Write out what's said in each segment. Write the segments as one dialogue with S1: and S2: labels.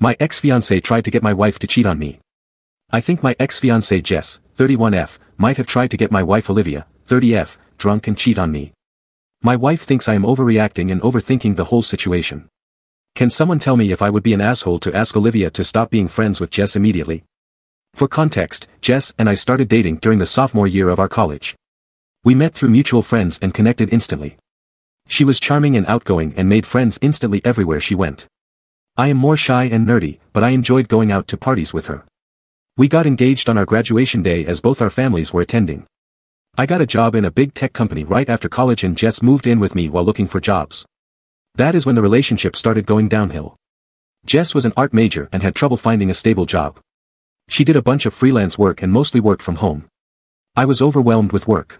S1: My ex-fiancé tried to get my wife to cheat on me. I think my ex-fiancé Jess, 31F, might have tried to get my wife Olivia, 30F, drunk and cheat on me. My wife thinks I am overreacting and overthinking the whole situation. Can someone tell me if I would be an asshole to ask Olivia to stop being friends with Jess immediately? For context, Jess and I started dating during the sophomore year of our college. We met through mutual friends and connected instantly. She was charming and outgoing and made friends instantly everywhere she went. I am more shy and nerdy, but I enjoyed going out to parties with her. We got engaged on our graduation day as both our families were attending. I got a job in a big tech company right after college and Jess moved in with me while looking for jobs. That is when the relationship started going downhill. Jess was an art major and had trouble finding a stable job. She did a bunch of freelance work and mostly worked from home. I was overwhelmed with work.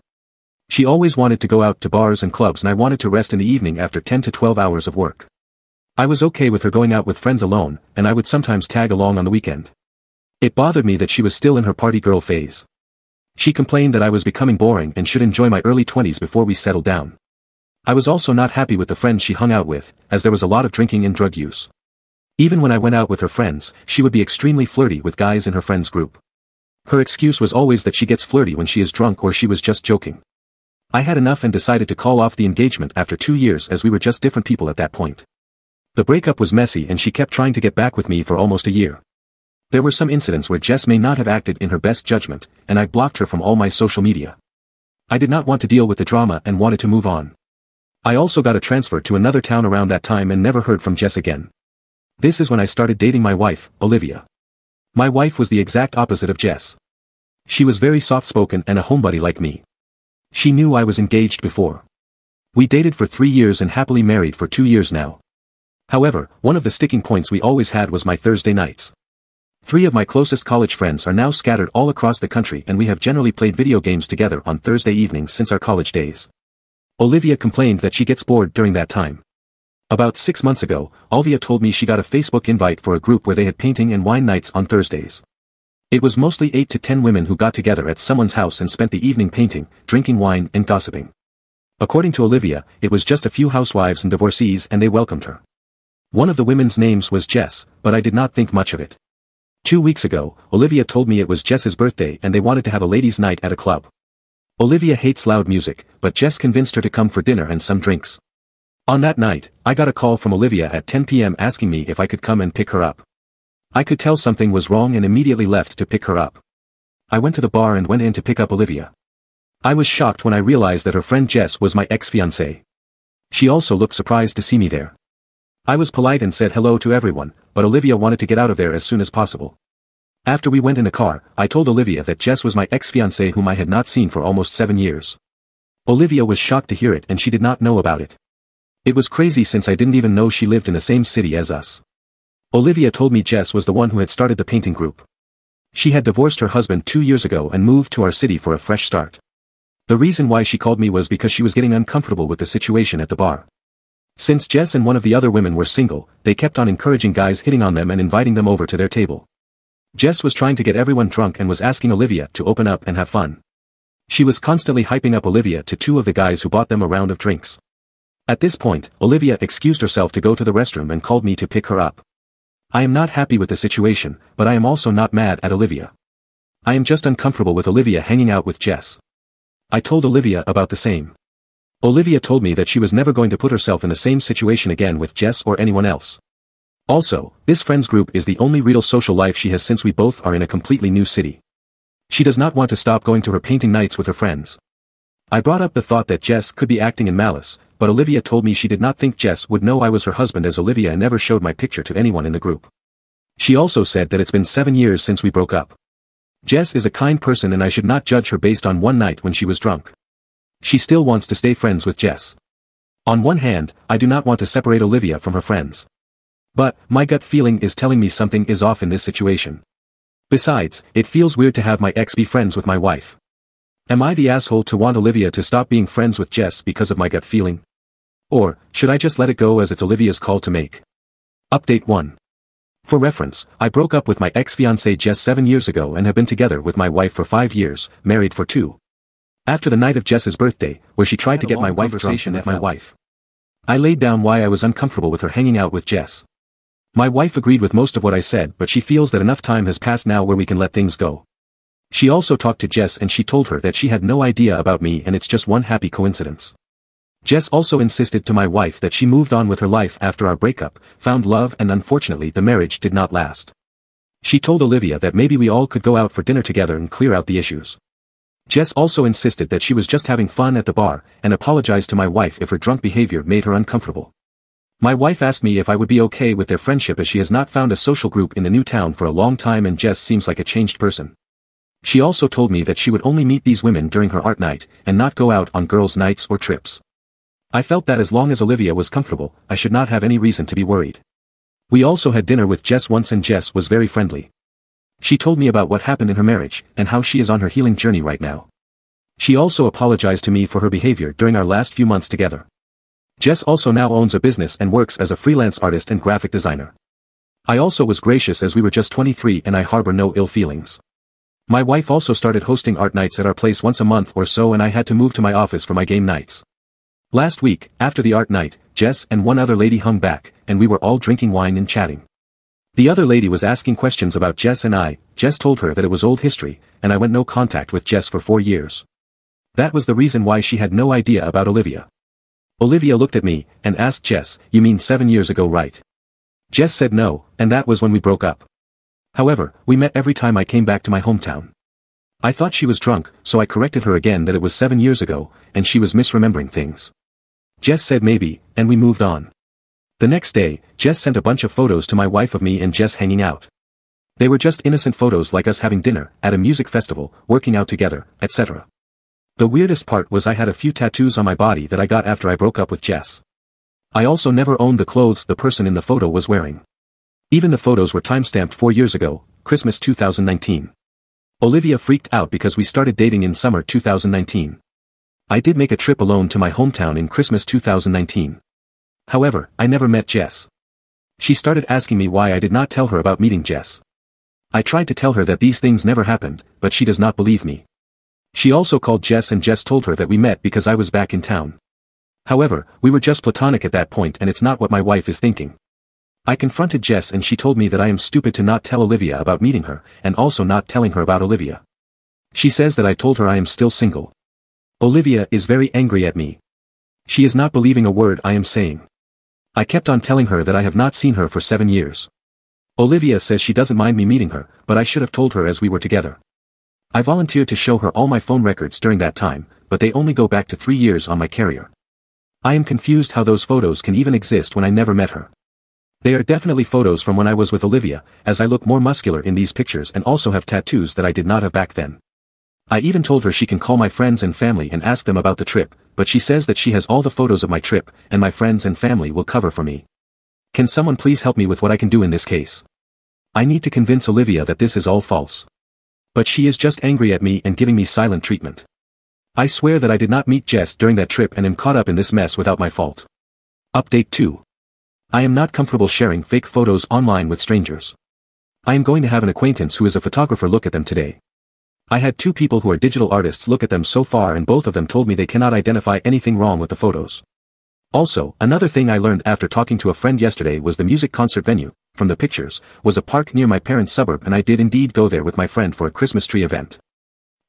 S1: She always wanted to go out to bars and clubs and I wanted to rest in the evening after 10 to 12 hours of work. I was okay with her going out with friends alone, and I would sometimes tag along on the weekend. It bothered me that she was still in her party girl phase. She complained that I was becoming boring and should enjoy my early 20s before we settled down. I was also not happy with the friends she hung out with, as there was a lot of drinking and drug use. Even when I went out with her friends, she would be extremely flirty with guys in her friends group. Her excuse was always that she gets flirty when she is drunk or she was just joking. I had enough and decided to call off the engagement after 2 years as we were just different people at that point. The breakup was messy and she kept trying to get back with me for almost a year. There were some incidents where Jess may not have acted in her best judgment, and I blocked her from all my social media. I did not want to deal with the drama and wanted to move on. I also got a transfer to another town around that time and never heard from Jess again. This is when I started dating my wife, Olivia. My wife was the exact opposite of Jess. She was very soft-spoken and a homebody like me. She knew I was engaged before. We dated for 3 years and happily married for 2 years now. However, one of the sticking points we always had was my Thursday nights. 3 of my closest college friends are now scattered all across the country and we have generally played video games together on Thursday evenings since our college days. Olivia complained that she gets bored during that time. About 6 months ago, Olivia told me she got a Facebook invite for a group where they had painting and wine nights on Thursdays. It was mostly 8 to 10 women who got together at someone's house and spent the evening painting, drinking wine and gossiping. According to Olivia, it was just a few housewives and divorcees and they welcomed her. One of the women's names was Jess, but I did not think much of it. 2 weeks ago, Olivia told me it was Jess's birthday and they wanted to have a ladies' night at a club. Olivia hates loud music, but Jess convinced her to come for dinner and some drinks. On that night, I got a call from Olivia at 10 p.m. asking me if I could come and pick her up. I could tell something was wrong and immediately left to pick her up. I went to the bar and went in to pick up Olivia. I was shocked when I realized that her friend Jess was my ex-fiancée. She also looked surprised to see me there. I was polite and said hello to everyone, but Olivia wanted to get out of there as soon as possible. After we went in a car, I told Olivia that Jess was my ex-fiancée whom I had not seen for almost 7 years. Olivia was shocked to hear it and she did not know about it. It was crazy since I didn't even know she lived in the same city as us. Olivia told me Jess was the one who had started the painting group. She had divorced her husband 2 years ago and moved to our city for a fresh start. The reason why she called me was because she was getting uncomfortable with the situation at the bar. Since Jess and one of the other women were single, they kept on encouraging guys hitting on them and inviting them over to their table. Jess was trying to get everyone drunk and was asking Olivia to open up and have fun. She was constantly hyping up Olivia to 2 of the guys who bought them a round of drinks. At this point, Olivia excused herself to go to the restroom and called me to pick her up. I am not happy with the situation, but I am also not mad at Olivia. I am just uncomfortable with Olivia hanging out with Jess. I told Olivia about the same. Olivia told me that she was never going to put herself in the same situation again with Jess or anyone else. Also, this friends group is the only real social life she has since we both are in a completely new city. She does not want to stop going to her painting nights with her friends. I brought up the thought that Jess could be acting in malice, but Olivia told me she did not think Jess would know I was her husband as Olivia never showed my picture to anyone in the group. She also said that it's been 7 years since we broke up. Jess is a kind person and I should not judge her based on one night when she was drunk. She still wants to stay friends with Jess. On one hand, I do not want to separate Olivia from her friends. But, my gut feeling is telling me something is off in this situation. Besides, it feels weird to have my ex be friends with my wife. Am I the asshole to want Olivia to stop being friends with Jess because of my gut feeling? Or, should I just let it go as it's Olivia's call to make? Update 1. For reference, I broke up with my ex-fiancée Jess 7 years ago and have been together with my wife for 5 years, married for 2. After the night of Jess's birthday, where she tried to get my wife conversation with my wife, I laid down why I was uncomfortable with her hanging out with Jess. My wife agreed with most of what I said, but she feels that enough time has passed now where we can let things go. She also talked to Jess and she told her that she had no idea about me and it's just one happy coincidence. Jess also insisted to my wife that she moved on with her life after our breakup, found love, and unfortunately the marriage did not last. She told Olivia that maybe we all could go out for dinner together and clear out the issues. Jess also insisted that she was just having fun at the bar, and apologized to my wife if her drunk behavior made her uncomfortable. My wife asked me if I would be okay with their friendship as she has not found a social group in the new town for a long time and Jess seems like a changed person. She also told me that she would only meet these women during her art night, and not go out on girls' nights or trips. I felt that as long as Olivia was comfortable, I should not have any reason to be worried. We also had dinner with Jess once and Jess was very friendly. She told me about what happened in her marriage, and how she is on her healing journey right now. She also apologized to me for her behavior during our last few months together. Jess also now owns a business and works as a freelance artist and graphic designer. I also was gracious as we were just 23 and I harbor no ill feelings. My wife also started hosting art nights at our place once a month or so and I had to move to my office for my game nights. Last week, after the art night, Jess and one other lady hung back, and we were all drinking wine and chatting. The other lady was asking questions about Jess and I. Jess told her that it was old history, and I went no contact with Jess for 4 years. That was the reason why she had no idea about Olivia. Olivia looked at me, and asked Jess, "You mean 7 years ago, right?" Jess said no, and that was when we broke up. However, we met every time I came back to my hometown. I thought she was drunk, so I corrected her again that it was 7 years ago, and she was misremembering things. Jess said maybe, and we moved on. The next day, Jess sent a bunch of photos to my wife of me and Jess hanging out. They were just innocent photos like us having dinner, at a music festival, working out together, etc. The weirdest part was I had a few tattoos on my body that I got after I broke up with Jess. I also never owned the clothes the person in the photo was wearing. Even the photos were timestamped 4 years ago, Christmas 2019. Olivia freaked out because we started dating in summer 2019. I did make a trip alone to my hometown in Christmas 2019. However, I never met Jess. She started asking me why I did not tell her about meeting Jess. I tried to tell her that these things never happened, but she does not believe me. She also called Jess and Jess told her that we met because I was back in town. However, we were just platonic at that point and it's not what my wife is thinking. I confronted Jess and she told me that I am stupid to not tell Olivia about meeting her, and also not telling her about Olivia. She says that I told her I am still single. Olivia is very angry at me. She is not believing a word I am saying. I kept on telling her that I have not seen her for 7 years. Olivia says she doesn't mind me meeting her, but I should have told her as we were together. I volunteered to show her all my phone records during that time, but they only go back to 3 years on my carrier. I am confused how those photos can even exist when I never met her. They are definitely photos from when I was with Olivia, as I look more muscular in these pictures and also have tattoos that I did not have back then. I even told her she can call my friends and family and ask them about the trip, but she says that she has all the photos of my trip, and my friends and family will cover for me. Can someone please help me with what I can do in this case? I need to convince Olivia that this is all false. But she is just angry at me and giving me silent treatment. I swear that I did not meet Jess during that trip and am caught up in this mess without my fault. Update 2. I am not comfortable sharing fake photos online with strangers. I am going to have an acquaintance who is a photographer look at them today. I had 2 people who are digital artists look at them so far and both of them told me they cannot identify anything wrong with the photos. Also, another thing I learned after talking to a friend yesterday was the music concert venue, from the pictures, was a park near my parents' suburb and I did indeed go there with my friend for a Christmas tree event.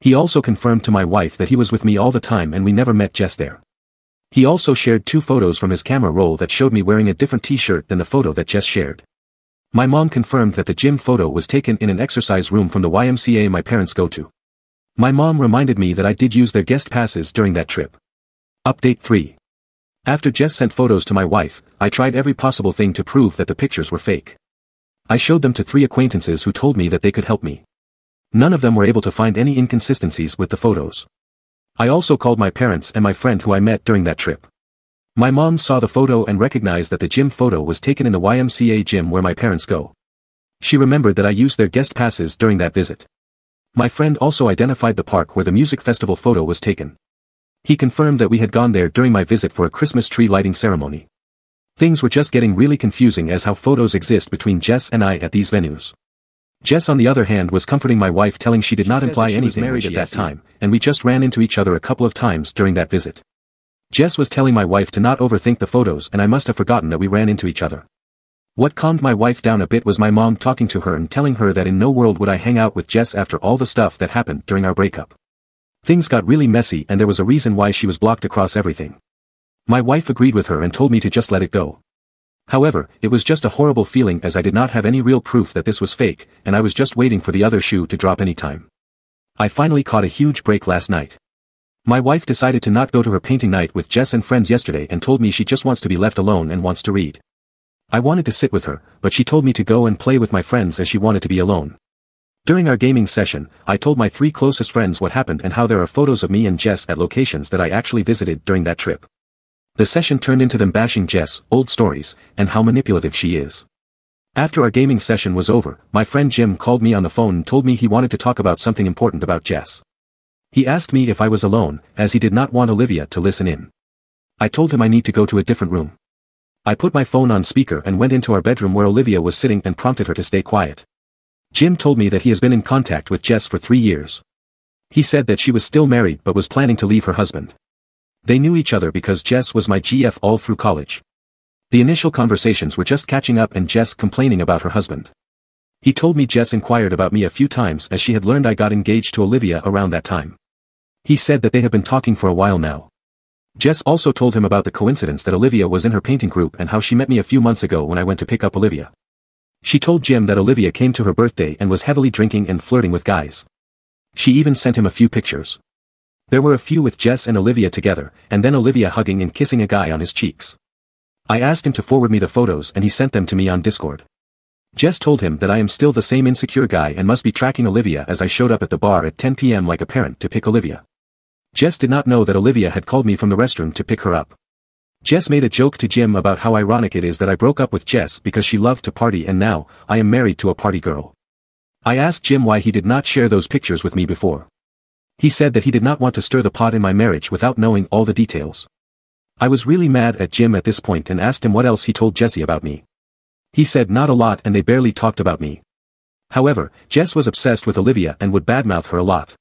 S1: He also confirmed to my wife that he was with me all the time and we never met Jess there. He also shared 2 photos from his camera roll that showed me wearing a different t-shirt than the photo that Jess shared. My mom confirmed that the gym photo was taken in an exercise room from the YMCA my parents go to. My mom reminded me that I did use their guest passes during that trip. Update 3. After Jess sent photos to my wife, I tried every possible thing to prove that the pictures were fake. I showed them to 3 acquaintances who told me that they could help me. None of them were able to find any inconsistencies with the photos. I also called my parents and my friend who I met during that trip. My mom saw the photo and recognized that the gym photo was taken in the YMCA gym where my parents go. She remembered that I used their guest passes during that visit. My friend also identified the park where the music festival photo was taken. He confirmed that we had gone there during my visit for a Christmas tree lighting ceremony. Things were just getting really confusing as how photos exist between Jess and I at these venues. Jess on the other hand was comforting my wife telling she did not imply anything married at that time, and we just ran into each other a couple of times during that visit. Jess was telling my wife to not overthink the photos and I must have forgotten that we ran into each other. What calmed my wife down a bit was my mom talking to her and telling her that in no world would I hang out with Jess after all the stuff that happened during our breakup. Things got really messy and there was a reason why she was blocked across everything. My wife agreed with her and told me to just let it go. However, it was just a horrible feeling as I did not have any real proof that this was fake, and I was just waiting for the other shoe to drop anytime. I finally caught a huge break last night. My wife decided to not go to her painting night with Jess and friends yesterday and told me she just wants to be left alone and wants to read. I wanted to sit with her, but she told me to go and play with my friends as she wanted to be alone. During our gaming session, I told my 3 closest friends what happened and how there are photos of me and Jess at locations that I actually visited during that trip. The session turned into them bashing Jess, old stories, and how manipulative she is. After our gaming session was over, my friend Jim called me on the phone and told me he wanted to talk about something important about Jess. He asked me if I was alone, as he did not want Olivia to listen in. I told him I need to go to a different room. I put my phone on speaker and went into our bedroom where Olivia was sitting and prompted her to stay quiet. Jim told me that he has been in contact with Jess for 3 years. He said that she was still married but was planning to leave her husband. They knew each other because Jess was my GF all through college. The initial conversations were just catching up and Jess complaining about her husband. He told me Jess inquired about me a few times as she had learned I got engaged to Olivia around that time. He said that they have been talking for a while now. Jess also told him about the coincidence that Olivia was in her painting group and how she met me a few months ago when I went to pick up Olivia. She told Jim that Olivia came to her birthday and was heavily drinking and flirting with guys. She even sent him a few pictures. There were a few with Jess and Olivia together, and then Olivia hugging and kissing a guy on his cheeks. I asked him to forward me the photos and he sent them to me on Discord. Jess told him that I am still the same insecure guy and must be tracking Olivia as I showed up at the bar at 10 p.m. like a parent to pick Olivia. Jess did not know that Olivia had called me from the restroom to pick her up. Jess made a joke to Jim about how ironic it is that I broke up with Jess because she loved to party and now, I am married to a party girl. I asked Jim why he did not share those pictures with me before. He said that he did not want to stir the pot in my marriage without knowing all the details. I was really mad at Jim at this point and asked him what else he told Jessie about me. He said not a lot and they barely talked about me. However, Jess was obsessed with Olivia and would badmouth her a lot.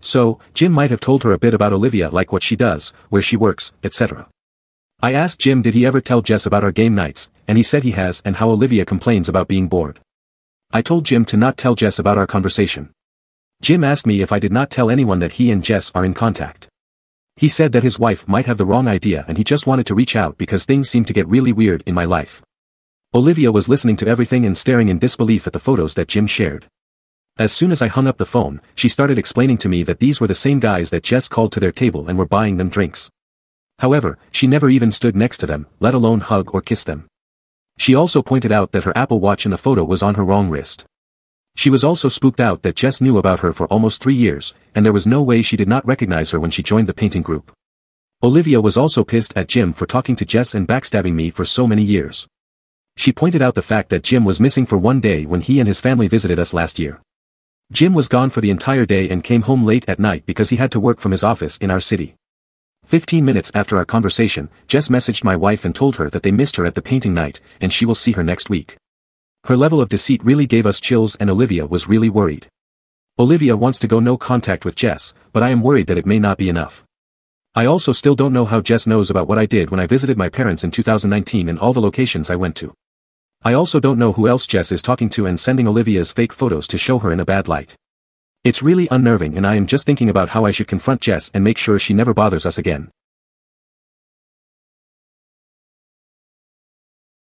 S1: So, Jim might have told her a bit about Olivia like what she does, where she works, etc. I asked Jim did he ever tell Jess about our game nights, and he said he has and how Olivia complains about being bored. I told Jim to not tell Jess about our conversation. Jim asked me if I did not tell anyone that he and Jess are in contact. He said that his wife might have the wrong idea and he just wanted to reach out because things seemed to get really weird in my life. Olivia was listening to everything and staring in disbelief at the photos that Jim shared. As soon as I hung up the phone, she started explaining to me that these were the same guys that Jess called to their table and were buying them drinks. However, she never even stood next to them, let alone hug or kiss them. She also pointed out that her Apple Watch in the photo was on her wrong wrist. She was also spooked out that Jess knew about her for almost 3 years, and there was no way she did not recognize her when she joined the painting group. Olivia was also pissed at Jim for talking to Jess and backstabbing me for so many years. She pointed out the fact that Jim was missing for one day when he and his family visited us last year. Jim was gone for the entire day and came home late at night because he had to work from his office in our city. 15 minutes after our conversation, Jess messaged my wife and told her that they missed her at the painting night, and she will see her next week. Her level of deceit really gave us chills and Olivia was really worried. Olivia wants to go no contact with Jess, but I am worried that it may not be enough. I also still don't know how Jess knows about what I did when I visited my parents in 2019 and all the locations I went to. I also don't know who else Jess is talking to and sending Olivia's fake photos to show her in a bad light. It's really unnerving and I am just thinking about how I should confront Jess and make sure she never bothers us again.